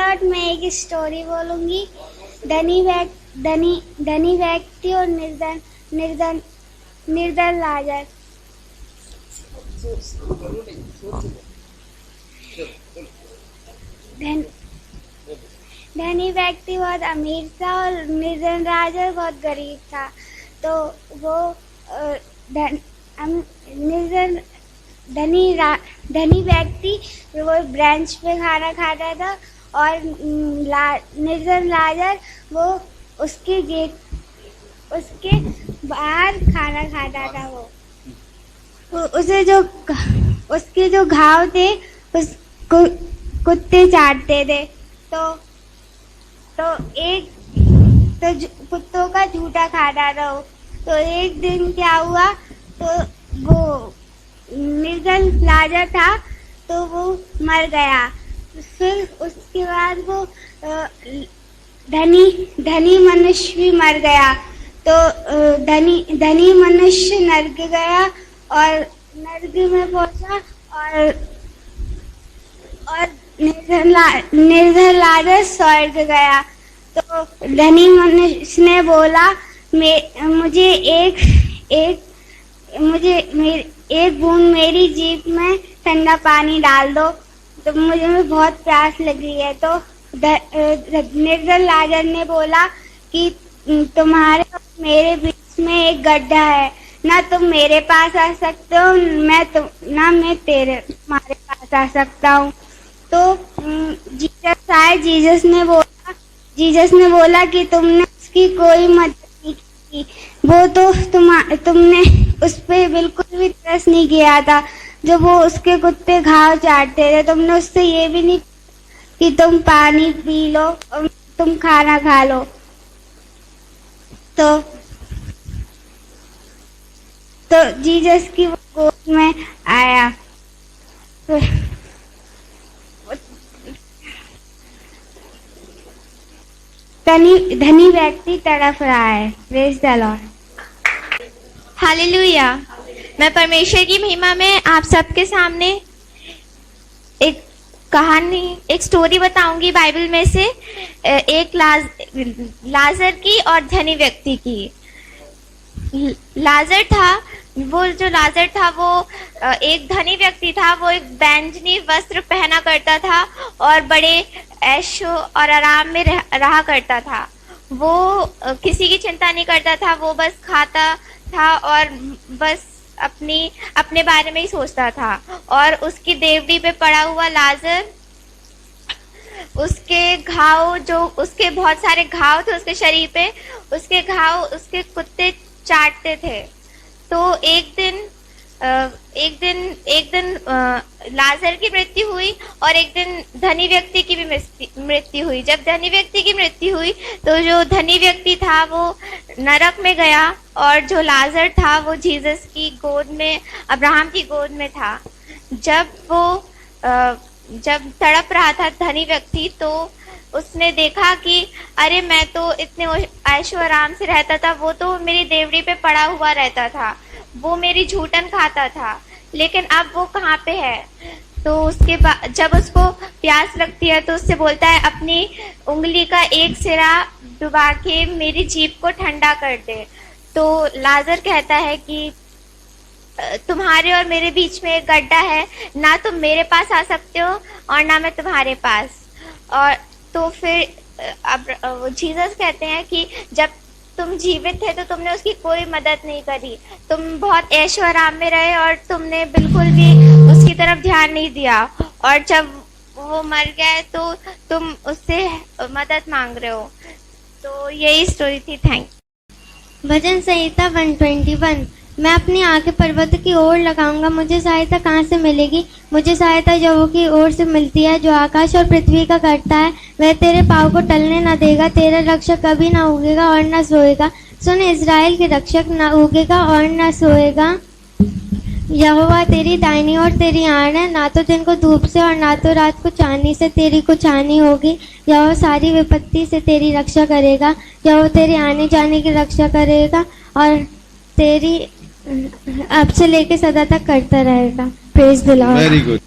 Lord. मैं एक story बोलूंगी, धनी व्यक्ति और निर्धन लाजर। धनी व्यक्ति बहुत अमीर था और निर्धन लाजर बहुत गरीब था। तो वो धनी व्यक्ति वो ब्रेंच पे खाना खाता था और निर्धन लाजर वो उसके बाहर खाना खाता था। उसके जो घाव थे उसको कुत्ते चाटते थे। तो कुत्तों का झूठा खाता था। तो एक दिन क्या हुआ, तो वो निर्धन लाजर था तो वो मर गया। फिर उसके बाद वो धनी मनुष्य भी मर गया। तो धनी मनुष्य नर्क गया और नर्क में पहुंचा और निर्धन लाजर स्वर्ग गया। तो धनी मनुष्य ने बोला, मुझे एक बूंद मेरी जीभ में ठंडा पानी डाल दो, तो मुझे बहुत प्यास लगी है। तो निर्धन लाजर ने बोला कि तुम्हारे और मेरे बीच में एक गड्ढा है, ना तुम मेरे पास आ सकते हो मैं तुम्हारे पास आ सकता हूँ। तो जीसस आए। जीसस ने बोला कि तुमने उसकी कोई मदद नहीं की, वो तो तुमने उस पे बिल्कुल भी तरस नहीं किया था जब वो उसके कुत्ते घाव चाटते थे। तुमने उससे ये भी नहीं कि तुम पानी पी लो और तुम खाना खा लो। तो जीसस की वो गोद में आया। धनी व्यक्ति तड़प रहा है। Praise the Lord. हालेलुया। मैं परमेश्वर की महिमा में आप सबके सामने एक कहानी, एक स्टोरी बताऊंगी बाइबल में से, एक लाजर की और धनी व्यक्ति की। लाजर था वो एक धनी व्यक्ति था। वो एक बैंगनी वस्त्र पहना करता था और बड़े ऐशो और आराम में रहा करता था। वो किसी की चिंता नहीं करता था, वो बस खाता था और बस अपने बारे में ही सोचता था। और उसकी देवड़ी पे पड़ा हुआ लाजर, उसके बहुत सारे घाव थे उसके शरीर पे, उसके घाव उसके कुत्ते चाटते थे। तो एक दिन लाजर की मृत्यु हुई और एक दिन धनी व्यक्ति की भी मृत्यु हुई। जब धनी व्यक्ति की मृत्यु हुई तो जो धनी व्यक्ति था वो नरक में गया और जो लाजर था वो जीसस की गोद में, अब्राहम की गोद में था। जब तड़प रहा था धनी व्यक्ति, तो उसने देखा कि अरे मैं तो इतने ऐशो आराम से रहता था, वो तो मेरी देवड़ी पे पड़ा हुआ रहता था, वो मेरी झूठन खाता था, लेकिन अब वो कहाँ पे है। तो उसके बाद जब उसको प्यास लगती है तो उससे बोलता है अपनी उंगली का एक सिरा डुबा के मेरी जीभ को ठंडा कर दे। तो लाजर कहता है कि तुम्हारे और मेरे बीच में एक गड्ढा है, ना तुम मेरे पास आ सकते हो और ना मैं तुम्हारे पास। और तो फिर अब जीसस कहते हैं कि जब तुम जीवित थे तो तुमने उसकी कोई मदद नहीं करी, तुम बहुत ऐशो आराम में रहे और तुमने बिल्कुल भी उसकी तरफ ध्यान नहीं दिया, और जब वो मर गए तो तुम उससे मदद मांग रहे हो। तो यही स्टोरी थी। Thank you. भजन संहिता 121। मैं अपनी आंखें पर्वत की ओर लगाऊंगा, मुझे सहायता कहाँ से मिलेगी? मुझे सहायता यहोवा की ओर से मिलती है, जो आकाश और पृथ्वी का करता है। वह तेरे पाँव को टलने न देगा, तेरा रक्षक कभी न उगेगा और न सोएगा। सुन इस्राएल के रक्षक, न उगेगा और न सोएगा। यहोवा तेरी दाहिनी और तेरी आड़ है, ना तो दिन को धूप से और ना तो रात को चांदनी से तेरी कुछ हानि होगी। यहोवा सारी विपत्ति से तेरी रक्षा करेगा, यहोवा तेरे आने जाने की रक्षा करेगा और तेरी अब से लेके सदा तक करता रहेगा। Praise the Lord. Very good.